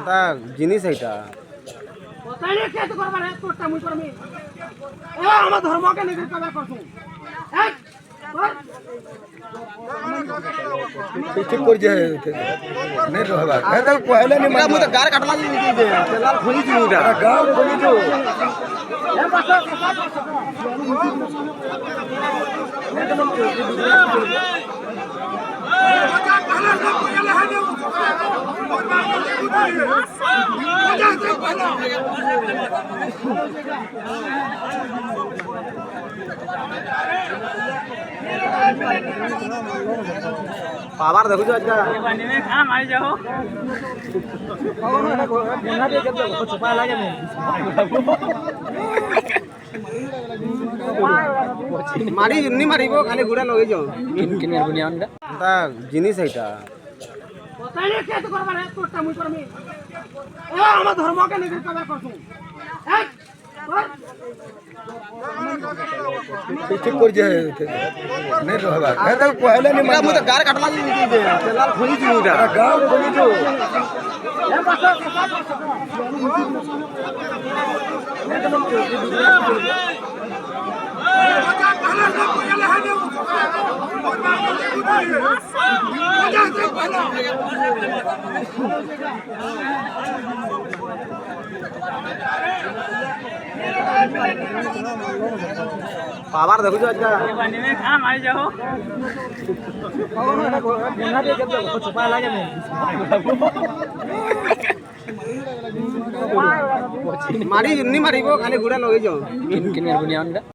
তা জিনিস এইটা তাইলে কে তো করবার এক করতে মুই করমি এ আমার ধর্মকে নিজে কবে করছু এই ঠিক করে যে নে রহবা এ তো কইলে নি মু তো গার কাটলা নি দি দে তেলাল খুলি দি উটা গাও খুলি দি এ বাসা পাবার দেখুছ আজকা মারি যাও ছুপা লাগে মারি নি মারিব খালি গুড়া লগাই যাও কিনে বুনিয়া তা জিনিস এইটা তাইলে কে তো করবার এক করতে মুই করমি এ আমার ধর্মকে নিজে কবে করছু এই ঠিক করে যে নে রহবা এ তো কইলে নি মু তো গার কাটলা নি দি দে তেলাল খুলি দি উটা গাও খুলি দি এ বাসা পাবার দেখুছ আজকা মারি যাও ছুপা লাগে মারি নি মারিব খালি গুড়া লগাই যাও কিনে বুনিয়া